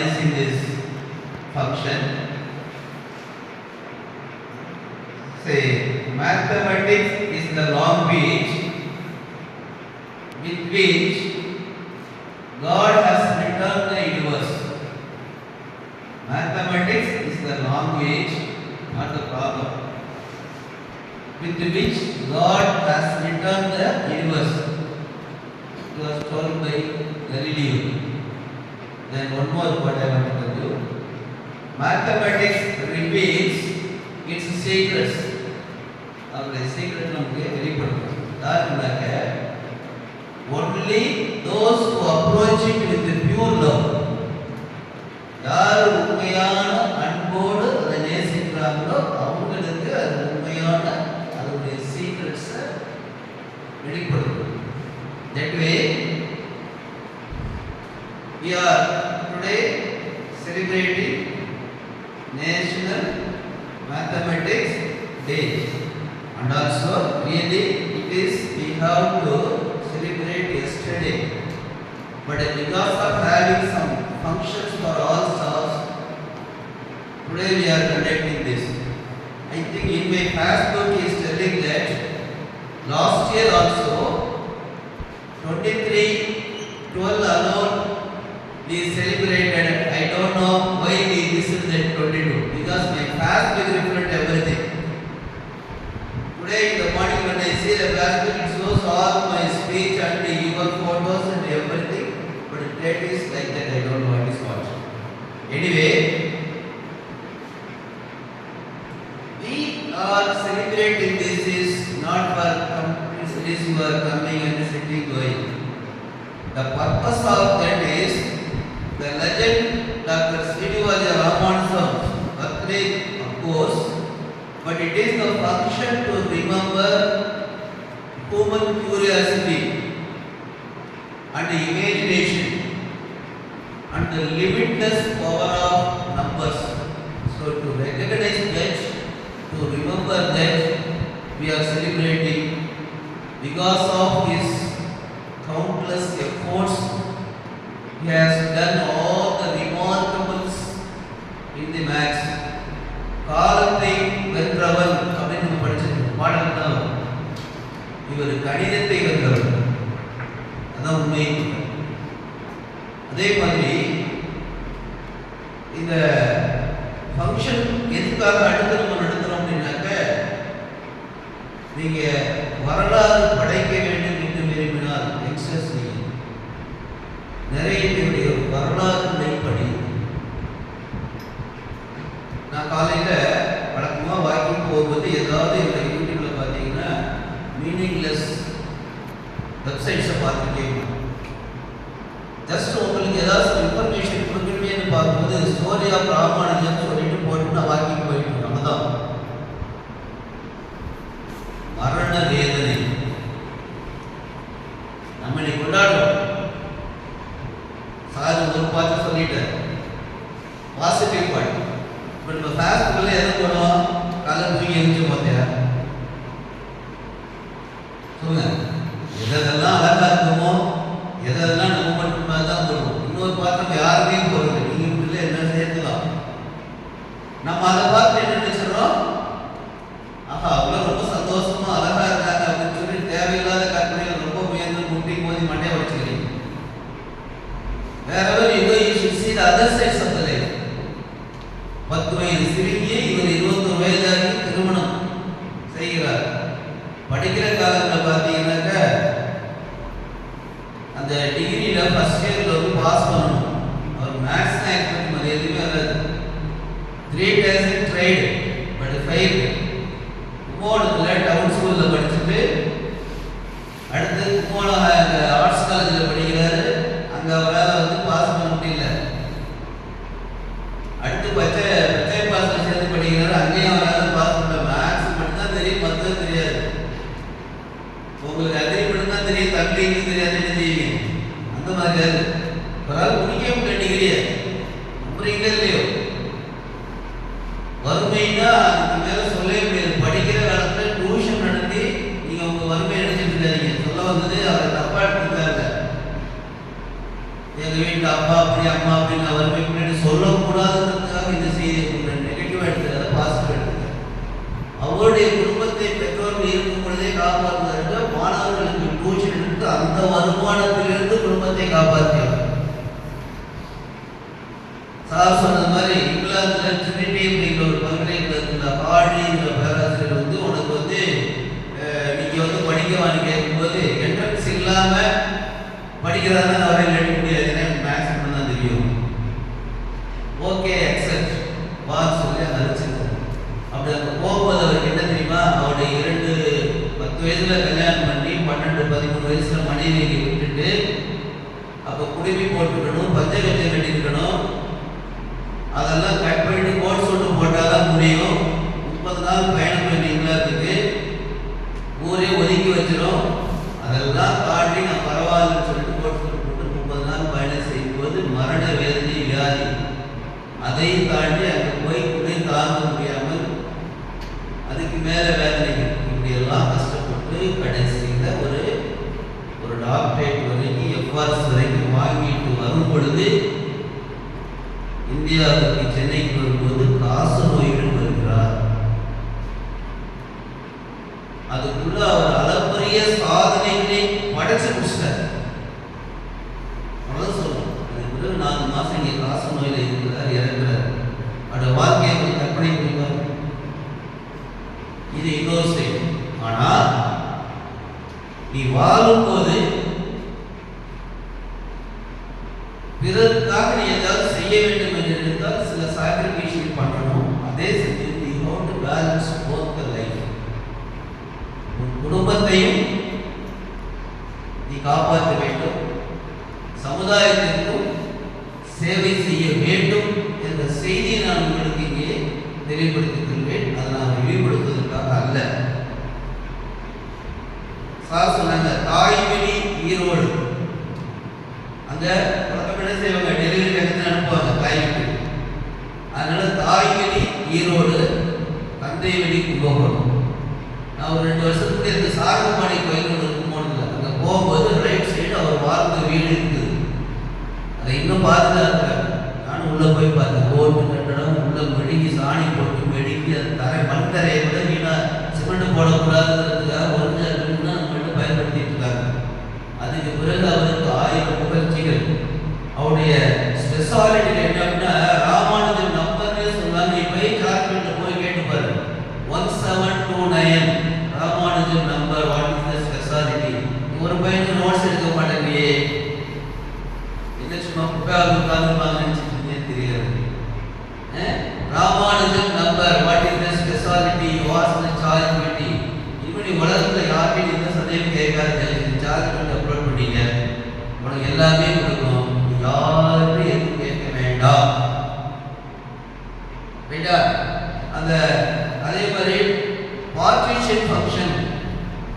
organizing this function. Say, mathematics is the language with which God has written the universe. Mathematics is the language, not the problem, with which God has written the universe. It was told by Galileo. Then one more what I want to tell you. Mathematics reveals its secrets. அவருடைய secret நமக்கு வெளிப்படுத்தும். யாருன்னாக்க only those who approach it with pure love. யார் உண்மையான அன்போடு அதை நேசிக்கிறாங்களோ அவங்களுக்கு அது உண்மையான அதனுடைய சீக்ரெட்ஸை வெளிப்படுத்தும். That way, we are today celebrating National Mathematics Day, and also really it is we have to celebrate yesterday, but because of having some functions for all staffs, today we are conducting this. I think in my passbook is telling that last year also 23/12 alone we celebrated. I don't know why we missed that 22, because my passbook reflect everything. Today in the morning when I see the passbook, it shows all my speech and your photos and everything, but that is like that. I don't know what is what. Anyway, we are celebrating this is not for companies who are coming and sitting going. The purpose of that is the legend Dr. Srinivasa Ramanujan's birthday, of course, but it is the function to remember human curiosity and imagination and the limitless power of numbers. So to recognize that, to remember that, we are celebrating because of his countless efforts. He has done all the remarkables in the maths. காலத்தை வென்றவன் அப்படின்னு நம்ம படிச்சிருக்கோம். பாடல் தான் இவர் கணிதத்தை வென்றவர். அதான் உண்மை. அதே மாதிரி இந்த ஃபங்க்ஷன் எதுக்காக அடுத்து நம்ம நடத்துறோம் அப்படின்னாக்க, நீங்க வரலாறு படைக்க வேண்டும் என்று விரும்பினால் எக்ஸஸ் நிறைய பேருடைய வரலாறு நிலைப்படி. நான் காலையில் வழக்கமாக வாக்கிங் போகும்போது ஏதாவது இந்த யூடியூப்ல பார்த்தீங்கன்னா மீனிங்லெஸ் வெப்சைட்ஸை பார்த்துட்டே ஜஸ்ட் உங்களுக்கு ஏதாவது இன்ஃபர்மேஷன் கொடுக்கணுமேனு பார்க்கும்போது ஸ்டோரி ஆஃப் ராமானுஜன் சொல்லிட்டு போட்டு நான் வாக்கிங் போயிட்டு அவ்வளோதான். மரண வேதனை நம்ம இன்னைக்கு கொண்டாடுறோம். சார் ஒரு பார்த்து சொல்லிட்டார் பாசிட்டிவ் பாயிண்ட். இப்போ நம்ம ஃபேஸ்புக்கில் எதை போடுவோம்? காலை தூக்கி எரிஞ்சு பார்த்தியா சொல்லுங்க. எதெல்லாம் அழகா இருக்குமோ எதெல்லாம் நம்ம மட்டுமா தான் போடுவோம். இன்னொரு பார்த்து யாருமே போடுறது நீங்கள் வீட்டில் என்ன சேர்த்துலாம். நம்ம அதை பார்த்து என்ன நினைச்சிடறோம்? ஆஹா அவ்வளோ ரொம்ப சந்தோஷமா அழகா இருக்காங்க அப்படின்னு சொல்லி தேவையில்லாத கற்பனைகள் ரொம்ப முயன்று முட்டி மோதி மண்டையை வச்சுக்கிறீங்க. Wherever you go, you should see the other sides of the life. 10 வயது சிறுமியை இவர் 21 வயதாகி திருமணம் செய்கிறார். படிக்கிற காலத்தில் பார்த்தீங்கன்னாக்க அந்த டிகிரியில் ஃபர்ஸ்ட் இயரில் வந்து பாஸ் பண்ணணும். அவர் மேத்ஸ் தான் எக்ஸ்பெக்ட் மாதிரி எதுவுமே வராது. 3 times he tried but failed. கும்போணத்தில் டவுன் ஸ்கூலில் படிச்சுட்டு அடுத்து கும்போணம் ஆர்ட்ஸ் காலேஜில் படிக்கிறாரு. அங்கே அவரால் வந்து பாஸ் பண்ண முடியல. அடுத்து பச்சை பாஸில் சேர்ந்து படிக்கிறாரு. அங்கேயும் அவரால் பாஸ் பண்ண. மேத்ஸ் மட்டும்தான் தெரியும், மற்றது தெரியாது. உங்களுக்கு அக்ரி மட்டும்தான் தெரியும், தமிழ் தெரியாது. என்ன செய்வீங்க? அந்த மாதிரி அவரால் முடிக்க முடியல டிகிரியை. நம்புறீங்களோ இல்லையோ? வறுமைன்னா அதுக்கு மேலே சொல்லவே முடியாது. படிக்கிற காலத்தில் டியூஷன் நடத்தி நீங்கள் உங்கள் வறுமையை நினைச்சிட்டு இருக்காதீங்க. சொல்ல வந்தது அவர் தப்பா எடுத்துருக்காங்க. எங்கள் வீட்டில் அப்பா அப்படி அம்மா அப்படின்னு வறுமை பின்னாடி வருமானத்திலிருந்து குடும்பத்தை காப்பாற்றியவர். சார் சொன்ன மாதிரி இங்கிலாந்துல ட்ரினிட்டி அப்படிங்கிற ஒரு பல்கலைக்கழகத்துல ஹார்டிங்கிற பேராசிரியர் வந்து உனக்கு வந்து நீங்க வந்து படிக்கவான்னு கேட்கும்போது என்ட்ரன்ஸ் இல்லாம படிக்கிறதா அவரை எழுத முடியாது, எனக்கு மேக்ஸ் மட்டும் தான் தெரியும். ஓகே அக்செப்ட் வான்னு சொல்லி அதை அழைச்சிருக்காரு. அப்படி அங்கே போகும்போது அவருக்கு என்ன தெரியுமா, அவருடைய 10 வயசுல கல்யாணம் பண்ணி 12-13 வயசுல மனைவியை விட்டுட்டு அப்போ குடுமி போட்டுக்கணும், பஞ்ச கச்சை கட்டிருக்கணும், அதெல்லாம் கட் பண்ணிட்டு கோட் சூட்டு போட்டாதான் முடியும். 30 நாள் பயணம் பண்ணி இங்கிலாந்துக்கு ஊரே ஒதுக்கி வச்சிடும். அதெல்லாம் தாண்டி நான் பரவாயில்லன்னு சொல்லிட்டு கோட் சூட்டு போட்டு 30 நாள் பயணம் செய்யும்போது மரண வேதனை வியாதி, அதையும் தாண்டி அங்கே போய் குடி தாங்க முடியாமல் அதுக்கு மேலே வேதனைகள், இப்படியெல்லாம் கஷ்டப்பட்டு கடைசியில் ஒரு டாக்டரேட் வரைக்கும் எஃப்ஆர்எஸ் வரைக்கும் வாங்கிட்டு வரும் பொழுது இந்தியாவுக்கு சென்னைக்கு வரும்போது காச நோயுடன் வருகிறார். அதுக்குள்ள அவர் அளப்பரிய சாதனைகளை படைச்சு முடிச்சிட்டார். அவ்வளவு சொல்லணும். அதுக்கு பிறகு 4 மாசம் இங்கே காச நோயில இருக்கிறார், இறங்குறார். அவருடைய வாழ்க்கையை கற்பனை புரிவார். இது இன்னொரு சைடு. ஆனா நீ வாழும்போது பிறருக்காக நீ ஏதாவது செய்ய வேண்டும் என்று இருந்தால் சில சாக்ரிஃபைஸ் பண்ணணும். அதே செஞ்சு you have to balance both the life. உன் குடும்பத்தையும் நீ காப்பாற்ற வேண்டும், சமுதாயத்திற்கும் சேவை செய்ய வேண்டும் என்ற செய்தியை நான் உங்களுக்கு இங்கே தெளிவுபடுத்திக் கொள்வேன். அதை நான் இழிவுபடுத்துவதற்காக அல்ல. சார் சொன்னாங்க தாய்வழி ஈரோடு, அங்க என்ன செய்வாங்க, டெலிவரி கட்டணம் அனுப்புவாங்க தாய் வீட்டு. அதனால தாய்வழி ஈரோடு, தந்தை வழி கும்பகோணம். நான் ஒரு 2 வருஷத்துக்கு இந்த சாரங்கபாடி கோயில் போனதில்லை. அங்கே போகும்போது ரைட் சைடு அவர் வாழ்ந்த வீடு இருக்குது. அதை இன்னும் பாதுகாக்கிறார். நானும் உள்ள போய் பார்த்தேன். கோர்ட்டு கட்டடம் உள்ள மெழுகி சாணி போட்டு மெழுகி அந்த மண் தரையை விட வீணா சிமெண்ட் போடக்கூடாதுங்கிறதுக்காக ஒரிஜினல் தான் நம்மகிட்ட பயன்படுத்திட்டு இருக்காங்க. அதுக்கு பிறகு அவருக்கு 1000 புகழ்ச்சிகள். அவருடைய ஸ்பெஷாலிட்டி என்ன அப்படின்னா ராமானுஜன் நம்பர்னே சொன்னாங்க. இப்போ ஜார்க்கண்ட்ல போய் கேட்டு பாரு, 1729 Ramanujan number. What is the speciality? ஒரு பையனுக்கு நோட்ஸ் எடுக்க மாட்டேங்கியே, என்ன சும்மா புக்காக உட்கார்ந்து நினைச்சிட்டு தெரியாது. Ramanujan number, what is the speciality, what's the charge பெட்டி. இப்படி உலகத்தில் யாருமே இந்த சந்தேகம் கேட்காது. சார்ஜ் பெட்டி அப்லோட் பண்ணீங்க, உனக்கு எல்லாமே கொடுக்கும், யாருமே எதுவும் கேட்க வேண்டாம். ரைட்டா? அந்த அதே மாதிரி பார்ட்டிஷன் ஃபங்க்ஷன்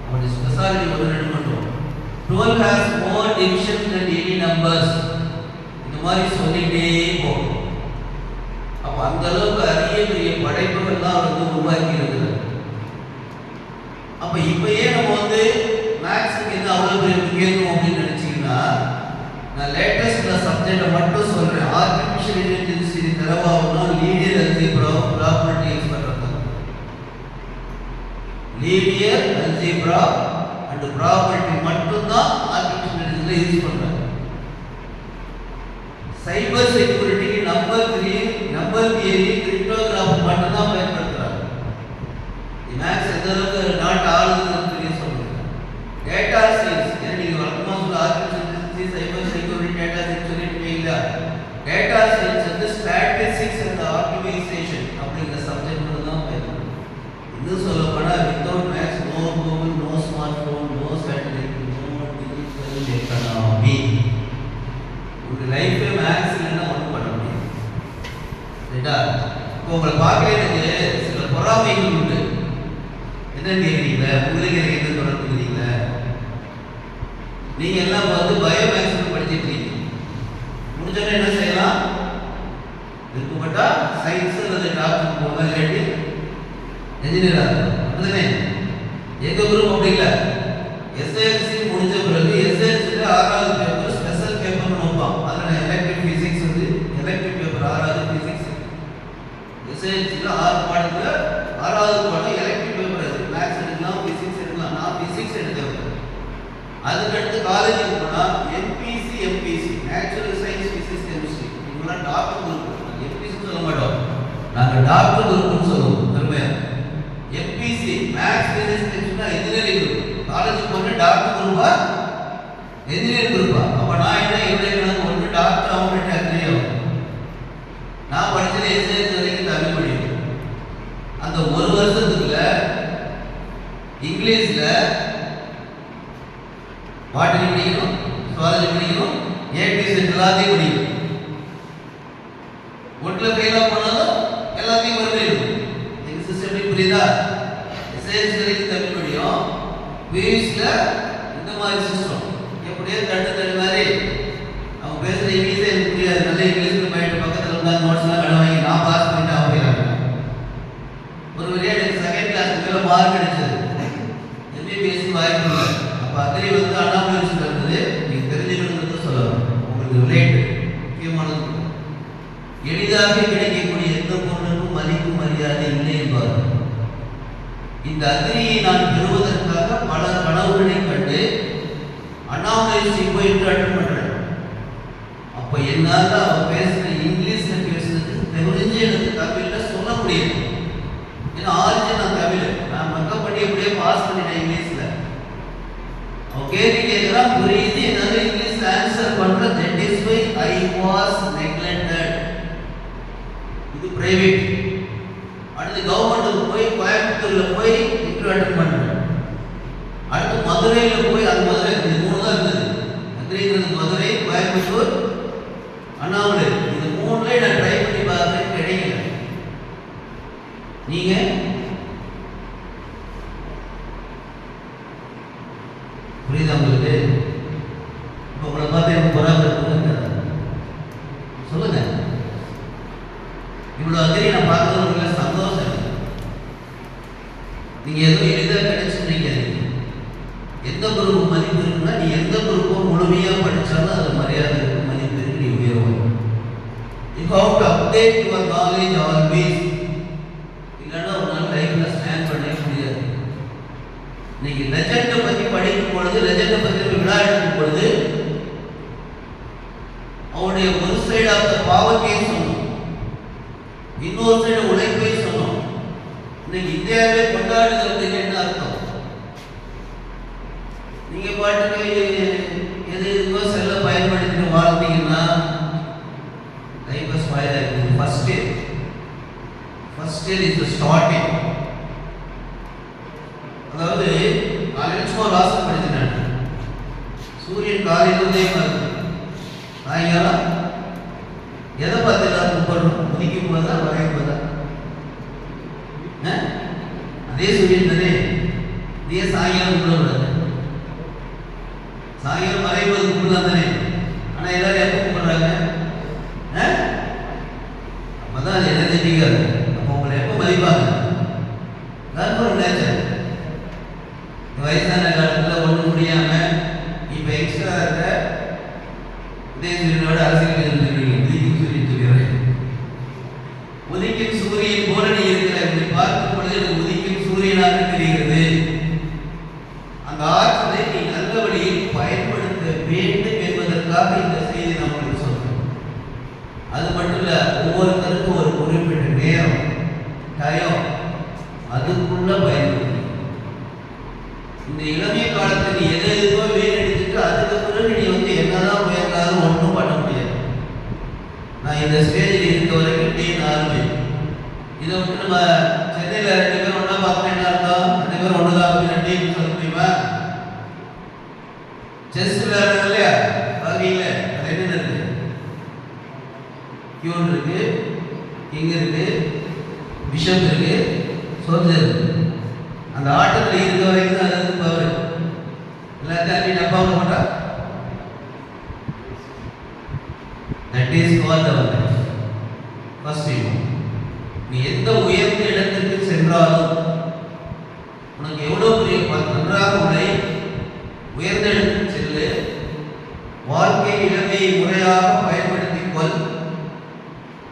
அவருடைய ஸ்பெஷாலிட்டி ஒரு 2 மட்டும். 12 has more divisions than any numbers. இந்த மாதிரி சொல்லிட்டே போகும். அப்போ அந்த அளவுக்கு அரிய பெரிய படைப்புகள்லாம் அவர் வந்து உருவாக்கி இருக்கிறார். அப்போ இப்பயே நம்ம வந்து மேக்ஸுக்கு என்ன அவ்வளோ பெரிய முக்கியத்துவம் அப்படின்னு நினைச்சீங்கன்னா, நான் லேட்டஸ்ட் சப்ஜெக்டை மட்டும் சொல்றேன். ஆர்டிஃபிஷியல் இன்டெலிஜென்ஸ் இது தரவாகும்னா லீனியர் அல்ஜிப்ரா ப்ராபபிலிட்டி யூஸ் பண்றது. லீனியர் அல்ஜிப்ரா அண்ட் ப்ராபபிலிட்டி மட்டும் தான் ஆர்டிஃபிஷியல் இன்டெலிஜென்ஸ்ல யூஸ் பண்றாங்க. சைபர் செக்யூரிட்டிக்கு நம்பர் தியரி கிரிப்டோகிராஃபி மட்டும் தான் பயன்படுத்துறாங்க. மேக்ஸ் எந்த அளவுக்கு நாட்டு ஆளுநர் தெரிய சொல்றேன். டேட்டா சயின்ஸ் நீங்க வழக்கமாக சொல்ல artificial cyber security data security இல்ல. டேட்டா சயின்ஸ் வந்து ஸ்டாட்டிஸ்டிக்ஸ் அண்ட் ஆப்டிமைசேஷன் அப்படிங்கிற சப்ஜெக்ட் மட்டும் தான் பயன்படுது. இன்னும் சொல்ல போனால் without maths no Google, no smart phone, no satellite, no digital economy. உங்க லைஃபே மேக்ஸ் இல்லைன்னா ஒன்றும் பண்ண முடியும். ரைட்டா? இப்போ உங்களை பார்க்கறதுக்கு சில பொறாமைகள் உண்டு. என்ன கேட்குறீங்களா? உங்களுக்கு எனக்கு என்ன தொடர்புங்கிறீங்களா? நீங்க எல்லாம் வந்து பயோமேக்ஸ் படிச்சுட்டு இருக்கீங்க. முடிஞ்சோடனே என்ன செய்யலாம்? விருப்பப்பட்டா சயின்ஸ் அல்லது டாக்டர் போக, இல்லாட்டி என்ஜினியர் ஆகலாம். அப்படிதானே? எங்க குரூப் அப்படி இல்லை. எஸ்எல்சி முடிஞ்ச பிறகு எஸ்எல்சியில் 6வது பேப்பர் ஸ்பெஷல் பேப்பர்னு வைப்பான். அதில் எலக்ட்ரிக் ஃபிசிக்ஸ் வந்து எலக்ட்ரிக் பேப்பர் 6வது ஃபிசிக்ஸ். எஸ்எல்சியில் 6 பாடத்தில் 6வது பாடம் எலக்ட்ரிக் பேப்பர். அது மேக்ஸ் எடுக்கலாம், ஃபிசிக்ஸ் எடுக்கலாம். நான் ஃபிசிக்ஸ் எடுக்கிறேன். அதுக்கடுத்து காலேஜுக்கு போனால் MPC natural science physics chemistry இவங்களாம் டாக்டர் குரூப். எம்பிசின்னு சொல்ல மாட்டோம், நாங்கள் டாக்டர் குரூப்னு சொல்லுவோம் பெருமையாக. எம்பிசி மேத்ஸ் ஃபிசிக்ஸ் கெமிஸ்ட்ரினா இன்ஜினியரிங் குரூப். காலேஜுக்கு போனால் டாக்டர் குரூப்பா என்ஜினியரிங் குரூப்பா? அப்போ நான் என்ன என்னுடைய கணக்கு ஒன்று டாக்டர் ஆகும் அக்ரியாகும். நான் படித்தது எஸ்எஸ் வரைக்கும் தமிழ் படிக்கும். அந்த ஒரு வருஷத்துக்குள்ள இங்கிலீஷில் பாட்டனி படிக்கணும், சுவாலஜி படிக்கணும், ஏபிஎஸ் எல்லாத்தையும் படிக்கணும். ஒன்றில் ஃபெயிலாக போனாலும் எல்லாத்தையும் மறுபடியும் எங்கள் சிஸ்டம் புரியுதா? எஸ்எஸ் வரைக்கும் தமிழ் படிக்கும், பியூசியில் இந்த மாதிரி சிஸ்டம் எப்படியோ தட்டு மாதிரி அவங்க பேசுகிற இங்கிலீஷே எனக்கு புரியாது. நல்ல இங்கிலீஷில் போயிட்டு பக்கத்தில் உட்காந்து நோட்ஸ்லாம் கடை வாங்கி நான் பாஸ் பண்ணிட்டு அவங்க போயிடறாங்க. ஒரு வழியாக எனக்கு செகண்ட் கிளாஸ் மேலே மார்க் கிடைச்சது. எம்பிபிஎஸ்சி வாய்ப்பு இல்லை. அப்போ அக்ரி வந்து அண்ணாமலை யூனிவர்சிட்டியில் இருந்தது. நீங்கள் தெரிஞ்சுக்கணுங்கிறது சொல்லலாம், உங்களுக்கு ரிலேட்டு முக்கியமானது. எளிதாக கிடைக்கக்கூடிய எந்த பொருளுக்கும் மதிப்பு மரியாதை இல்லை என்பார். இந்த அக்ரியை நான் பெறுவதற்காக பல கனவுகளை கண்டு அண்ணாமலை யூனிவர்சிட்டி போய் அட்டன் பண்ணுறேன். அப்போ என்னால் அவன் பேசுகிற இங்கிலீஷில் பேசுறது தெரிஞ்சு எனக்கு தமிழில் சொல்ல முடியும். ஏன்னா ஆரிஜின் நான் தமிழ், நான் மக்கள் பண்ணி எப்படியே பாஸ் பண்ணிட்டேன் இங்கிலீஷில். அவன் கேள்வி கேட்குறான், புரியுது, என்னால் இங்கிலீஷ் ஆன்சர் பண்ணுற. That is why I was neglected. இது பிரைவேட். அடுத்து கவர்மெண்ட்டுக்கு போய் கோயம்புத்தூரில் போய் இன்டர்வியூ அட்டன் பண்ணுறேன். அடுத்து மதுரையில் போய், அது மதுரை இது 3 தான் இருந்தது. அக்ரிங்கிறது மதுரை, கோயம்புத்தூர், அண்ணாமலை. இது 3ல நான் ட்ரை பண்ணி பார்த்தேன், கிடைக்கல. நீங்க புரியுதா உங்களுக்கு? இப்போ உங்களை பார்த்து எனக்கு பொறாம சொல்லுங்க. இவ்வளோ அக்ரி நான் பார்க்கறது சந்தோஷம். நீங்க எதுவும் எளிதாக கிடைச்சுன்னு நினைக்காதீங்க. எந்த குரூப் மதிப்பு இருக்குன்னா, நீ எந்த குரூப்பும் முழுமையாக படித்தாலும் அது மரியாதை இருக்கு, மதிப்பு இருக்கு, நீ உயர்வாங்க. You have to update your knowledge always. இல்லைன்னா உங்களால் லைஃப்பில் ஸ்டாண்ட் பண்ணவே முடியாது. இன்னைக்கு லெஜெண்டை பற்றி படிக்கும் பொழுது, லெஜெண்டை பற்றி விழா எடுக்கும் பொழுது அவனுடைய ஒரு சைடு ஆஃப் த பாவத்தையே சொன்னோம், இன்னொரு சைடு உழைப்பை சொன்னோம். இன்னைக்கு இந்தியாவே கொண்டாடுகிறதுக்கு என்ன அர்த்தம்? நீங்க பாட்டுக்கு எது எதுக்கோ செல்ல பயன்படுத்திட்டு வாழ்ந்தீங்கன்னா லைஃப் ஸ்பாயில் ஆகிடுது. First year is the starting. அதாவது காலையில் சும்மா வாசல் படிச்சுட்டேன். சூரியன் காலையில் உதயமாக இருக்கு. சாயங்காலம் எதை பார்த்து எல்லாரும் கும்பிடணும்? உதிக்கும் போதா வரையும் போதா? அதே சூரியன் தானே, இதே சாயங்காலம் கும்பிடக்கூடாது. சாயங்காலம் மறைவது கும்பிடலாம் தானே. ஆனால் எல்லாரும் எப்போ கும்பிடுறாங்க? அப்போதான் அது எனர்ஜெட்டிக்காக இருக்கும். அப்போ உங்களை எப்போ மதிப்பாங்க? அதான் ஒரு நேச்சர். வயசான காலத்தில் ஒன்றும் முடியாமல் இப்போ எக்ஸ்ட்ரா இருக்க இதே சூரியனோட அரசியல் உதிக்கும் சூரியன் சொல்லிடுறேன். உதிக்கும் சூரியன் போல நீ இருக்கிற இப்படி பார்க்கும் பொழுது எனக்கு உதிக்கும் சூரியனாக தெரிகிறது. அந்த ஆற்றலை நீ நல்ல வழியில் பயன்படுத்த வேண்டும் என்பதற்காக இந்த செய்தி நான் உங்களுக்கு சொல்றேன். அது மட்டும் இல்ல, ஒவ்வொருத்தருக்கும் ஒரு குறிப்பிட்ட நேரம், டயம், அதுக்குள்ள பயன்படுத்தி இந்த இளமைய காலத்தை நீ எதை எதுக்கோ வீணடிச்சுட்டு அதுக்கு பிறகு நீ வந்து என்னதான் உயர்ந்தாலும் ஒன்றும் பண்ண முடியாது. நான் இந்த ஸ்டேஜில் இருக்க வரைக்கும் டீம் ஆரம்பி இதை விட்டு நம்ம சென்னையில் 2 பேரும் ஒன்றா பார்க்கணும் என்ன அர்த்தம்? 2 பேரும் ஒன்று தான் அப்படின்னா டீம் சொல்ல முடியுமா? செஸ் விளையாடுறது இல்லையா பார்க்கீங்கள, அது என்ன இருக்கு? கியூன் இருக்கு, கிங் இருக்கு, பிஷப் இருக்கு, சோல்ஜர் இருக்கு. அந்த ஆட்டத்தில் இருக்க வரைக்கும் தான் அது பவர். எல்லாத்தையும் அள்ளி டப்பாவில் போட்டா that is called our life. First நீ எந்த உயர்ந்த இடத்திற்கு சென்றாலும் உனக்கு எவ்வளோ பெரிய நன்றாக உடை, உயர்ந்த இடத்துக்கு செல்லு, வாழ்க்கை இளமையை முறையாக பயன்படுத்திக் கொள்.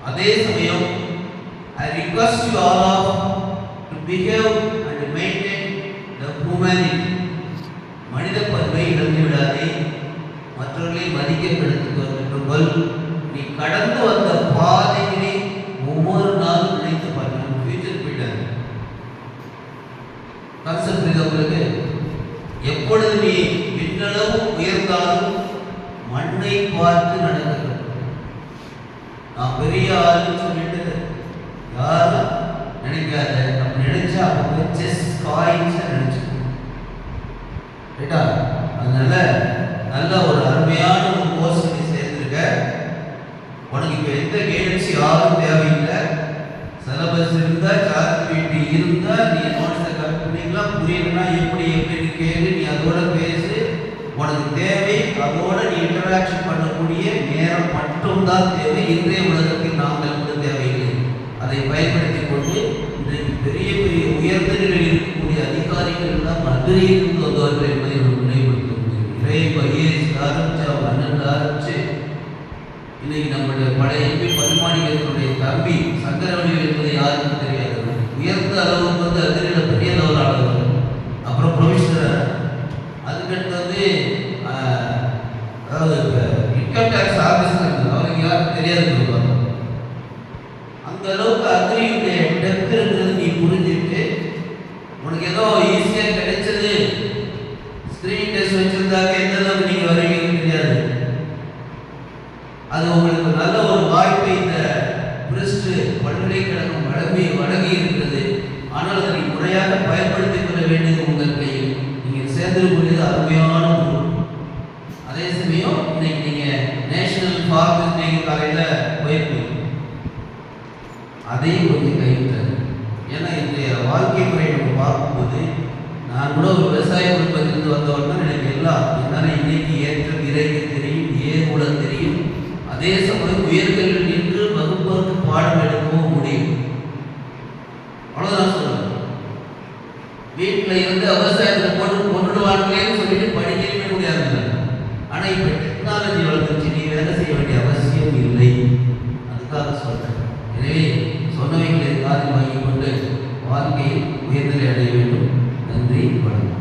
அதே சமயம் I request you all to behave and maintain the humanity. மனித பண்பை இழந்து விட அதிகம் எடுத்துக்கொள். நீ கடந்து வந்த பாதைகளை ஒவ்வொரு நாளும் நினைத்து பாருங்க. ஃபியூச்சர் போயிட்டாங்க. கான்செப்ட் புரியுதா உங்களுக்கு? எப்பொழுது நீ விண்ணளவு உயர்ந்தாலும் மண்ணை பார்த்து நடக்கிறது. நான் பெரிய ஆளுன்னு சொல்லிட்டு யாரும் நினைக்காத. நம்ம நினைச்சா அவங்க செஸ் காயின்ஸ் நினைச்சுக்கணும். ரைட்டா? அதனால நல்ல ஒரு அருமையான ஒரு கோர்ஸ் நீ சேர்ந்துருக்க. உனக்கு இப்போ எந்த கைடன்ஸ் யாரும் தேவையில்லை. சிலபஸ் இருந்தா, சார்ஜ் இருந்தா, நீ நோட்ஸை கரெக்ட் பண்ணிக்கலாம். புரியலன்னா எப்படின்னு கேளு, நீ அதோட பேசு. உனக்கு தேவை அதோட நீ இன்டராக்ஷன் பண்ணக்கூடிய நேரம் மட்டும்தான் தேவை. இன்றைய உலகத்தில் நாங்கள் கூட தேவையில்லை. அதை பயன்படுத்தி கொண்டு இன்றைக்கு பெரிய பெரிய உயர்ந்த நிலையில் இருக்கக்கூடிய அதிகாரிகள் எல்லாம் மதுரையிலிருந்து வந்தவர்கள் என்பதை நினைவுபடுத்த முடியும். ஐஏஎஸ் ஆரம்பிச்சு, அண்ணன் ஆரம்பிச்சு, இன்னைக்கு நம்மளுடைய பழைய எம்பி பரிமாணிகளுடைய தம்பி சங்கரவழிகள் என்பதை யாருக்கும் தெரியாது. உயர்ந்த அளவுக்கு வந்து அதிரில் பெரிய லெவல் ஆனவர். அப்புறம் ப்ரொஃபஷனர். அதுக்கடுத்து வந்து அதாவது இன்கம் டேக்ஸ் ஆஃபீஸர் இருந்தது. அவருக்கு யாருக்கும் தெரியாது சொல்லுவாங்க. அந்த அளவுக்கு அக்ரியுடைய டெப்த் இருக்கிறது நீ புரிஞ்சுட்டு, உனக்கு ஏதோ ஈஸியாக கிடைச்சது, ஸ்கிரீன் டெஸ்ட் வச்சிருந்தாங்க, எந்த அளவுக்கு நீங்கள் வருவீங்கன்னு தெரியாது. அது உங்களுக்கு நல்ல ஒரு வாய்ப்பை இந்த பிரிஸ்ட் பல்கலைக்கழகம் வழங்கி இருக்கிறது. ஆனால் அதை முறையாக பயன்படுத்திக் கொள்ள வேண்டியது உங்கள் கையில். நீங்கள் சேர்ந்திருக்கூடியது அருமையான பொருள். அதே சமயம் இன்னைக்கு நீங்கள் நேஷனல் ஃபார்மர்ஸ் டே காலையில் போயிருக்கீங்க. அதையும் கொஞ்சம் கைவிட்டாரு. ஏன்னா இன்றைய வாழ்க்கை முறை நம்ம பார்க்கும்போது, நான் கூட ஒரு விவசாய குடும்பத்திலிருந்து வந்தவன் தான். எனக்கு எல்லாம் என்னால் இன்னைக்கு ஏற்றம் இறைக்கு தெரியும், ஏற்பட தெரியும். அதே சமயம் உயர்கல்வி நின்று வகுப்பதற்கு பாடம் எடுக்கவும் முடியும். அவ்வளோதான் சொல்லுவேன். வீட்டில் இருந்து விவசாயத்தில் போட்டு கொண்டுடுவாங்களேன்னு சொல்லிட்டு படிக்கவே முடியாது. ஆனால் இப்போ டெக்னாலஜி வளர்ந்துச்சு, நீ வேலை செய்ய வேண்டிய அவசியம் இல்லை. அதுக்காக சொல்கிறேன். எனவே சொன்னவைகளை காதில் வாங்கி கொண்டு வாழ்க்கையில் உயர்நிலை அடைய வேண்டும். நன்றி, வணக்கம்.